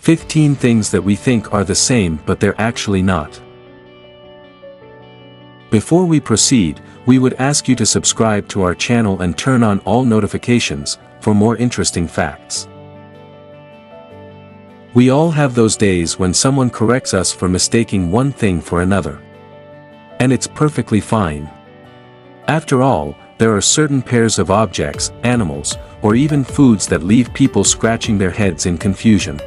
15 things that we think are the same but they're actually not. Before we proceed, we would ask you to subscribe to our channel and turn on all notifications for more interesting facts. We all have those days when someone corrects us for mistaking one thing for another. And it's perfectly fine. After all, there are certain pairs of objects, animals, or even foods that leave people scratching their heads in confusion.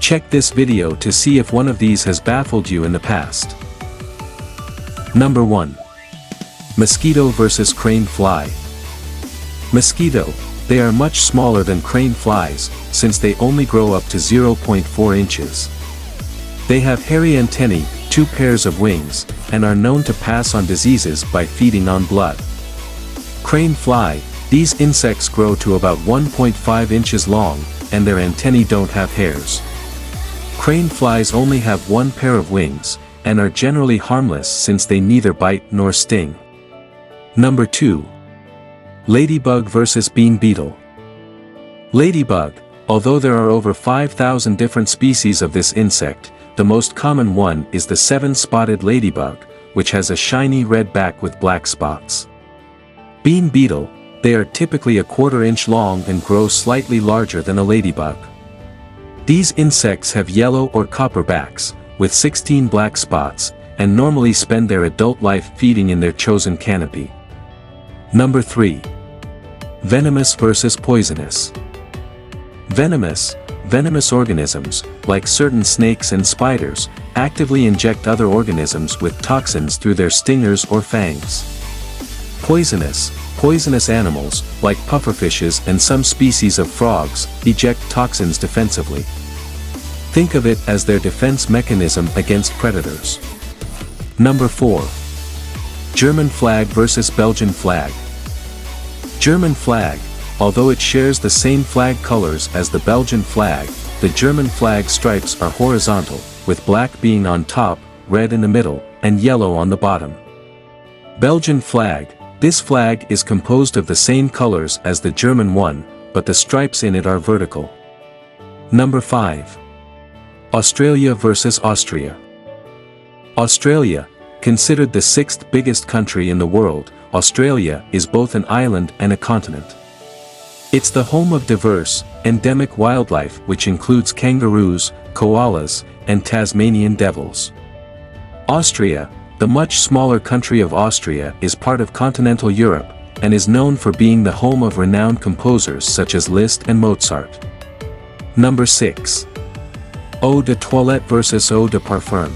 Check this video to see if one of these has baffled you in the past. Number 1. Mosquito versus crane fly. Mosquito. They are much smaller than crane flies, since they only grow up to 0.4 inches. They have hairy antennae, 2 pairs of wings, and are known to pass on diseases by feeding on blood. Crane fly. These insects grow to about 1.5 inches long, and their antennae don't have hairs. Crane flies only have 1 pair of wings, and are generally harmless since they neither bite nor sting. Number 2. Ladybug versus bean beetle. Ladybug. Although there are over 5,000 different species of this insect, the most common one is the 7-spotted ladybug, which has a shiny red back with black spots. Bean beetle. They are typically a 1/4 inch long and grow slightly larger than a ladybug. These insects have yellow or copper backs, with 16 black spots, and normally spend their adult life feeding in their chosen canopy. Number 3. Venomous versus poisonous. Venomous organisms, like certain snakes and spiders, actively inject other organisms with toxins through their stingers or fangs. Poisonous animals, like pufferfishes and some species of frogs, eject toxins defensively. Think of it as their defense mechanism against predators. Number 4. German flag versus Belgian flag. German flag. Although it shares the same flag colors as the Belgian flag, the German flag stripes are horizontal, with black being on top, red in the middle, and yellow on the bottom. Belgian flag. This flag is composed of the same colors as the German one, but the stripes in it are vertical. Number 5. Australia versus Austria. Australia. Considered the 6th biggest country in the world, Australia is both an island and a continent. It's the home of diverse, endemic wildlife which includes kangaroos, koalas, and Tasmanian devils. Austria, the much smaller country of Austria, is part of continental Europe, and is known for being the home of renowned composers such as Liszt and Mozart. Number 6. Eau de toilette versus eau de parfum.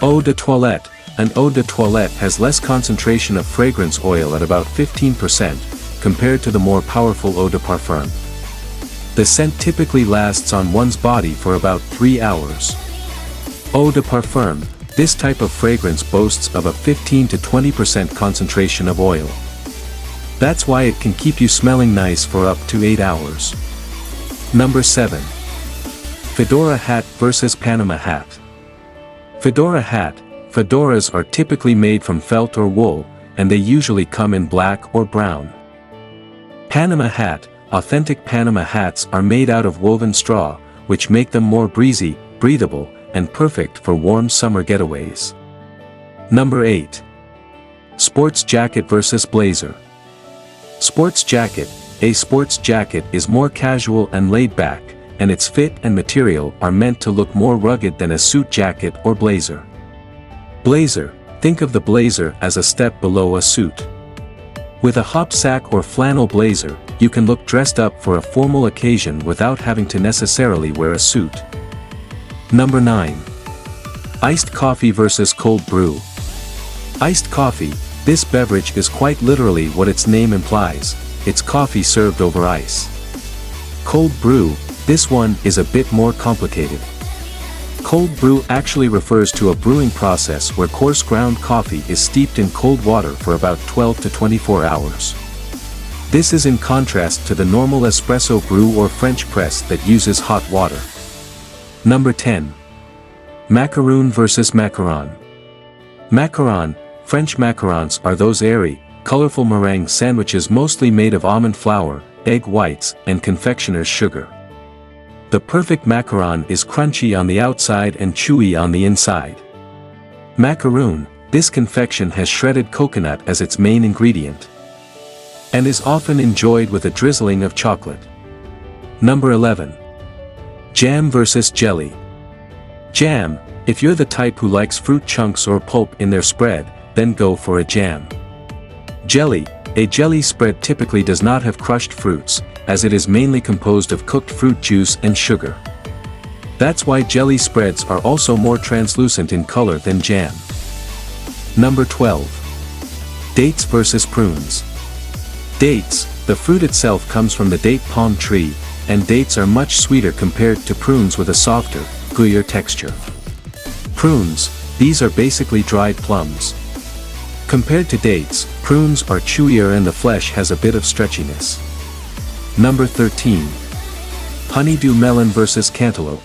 Eau de toilette. An eau de toilette has less concentration of fragrance oil at about 15%, compared to the more powerful eau de parfum. The scent typically lasts on one's body for about 3 hours. Eau de parfum. This type of fragrance boasts of a 15 to 20% concentration of oil. That's why it can keep you smelling nice for up to 8 hours. Number 7. Fedora hat versus Panama hat. Fedora hat. Fedoras are typically made from felt or wool, and they usually come in black or brown. Panama hat. Authentic Panama hats are made out of woven straw, which make them more breezy, breathable, and perfect for warm summer getaways. Number 8. Sports jacket versus blazer. Sports jacket. A sports jacket is more casual and laid back, and its fit and material are meant to look more rugged than a suit jacket or blazer. Blazer. Think of the blazer as a step below a suit. With a hopsack or flannel blazer, you can look dressed up for a formal occasion without having to necessarily wear a suit. Number 9. Iced coffee versus cold brew. Iced coffee. This beverage is quite literally what its name implies. It's coffee served over ice. Cold brew. This one is a bit more complicated. Cold brew actually refers to a brewing process where coarse ground coffee is steeped in cold water for about 12 to 24 hours. This is in contrast to the normal espresso brew or French press that uses hot water. Number 10. Macaroon versus macaron. Macaron. French macarons are those airy, colorful meringue sandwiches mostly made of almond flour, egg whites, and confectioner's sugar. The perfect macaron is crunchy on the outside and chewy on the inside. Macaroon, this confection has shredded coconut as its main ingredient, and is often enjoyed with a drizzling of chocolate. Number 11. Jam versus jelly. Jam, if you're the type who likes fruit chunks or pulp in their spread, then go for a jam. Jelly, a jelly spread typically does not have crushed fruits, as it is mainly composed of cooked fruit juice and sugar. That's why jelly spreads are also more translucent in color than jam. Number 12. Dates versus prunes. Dates, the fruit itself comes from the date palm tree, and dates are much sweeter compared to prunes with a softer, gooier texture. Prunes, these are basically dried plums. Compared to dates, prunes are chewier and the flesh has a bit of stretchiness. Number 13. Honeydew melon versus cantaloupe.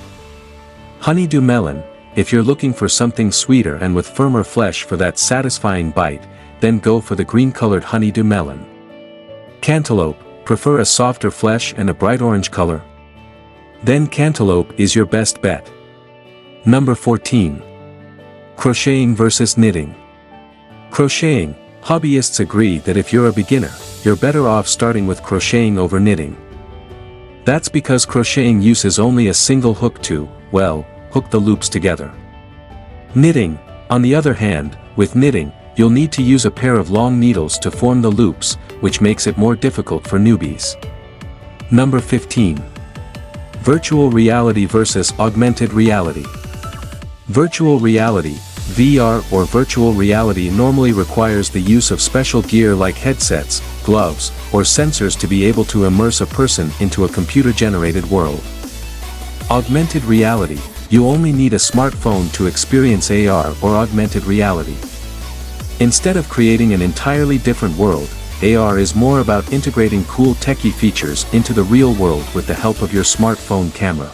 Honeydew melon, if you're looking for something sweeter and with firmer flesh for that satisfying bite, then go for the green-colored honeydew melon. Cantaloupe, prefer a softer flesh and a bright orange color? Then cantaloupe is your best bet. Number 14. Crocheting versus knitting. Crocheting, hobbyists agree that if you're a beginner, you're better off starting with crocheting over knitting. That's because crocheting uses only a single hook to, well, hook the loops together. Knitting, on the other hand, with knitting, you'll need to use a pair of long needles to form the loops, which makes it more difficult for newbies. Number 15. Virtual reality versus augmented reality. Virtual reality, VR or virtual reality normally requires the use of special gear like headsets, gloves, or sensors to be able to immerse a person into a computer-generated world. Augmented reality, you only need a smartphone to experience AR or augmented reality. Instead of creating an entirely different world, AR is more about integrating cool techie features into the real world with the help of your smartphone camera.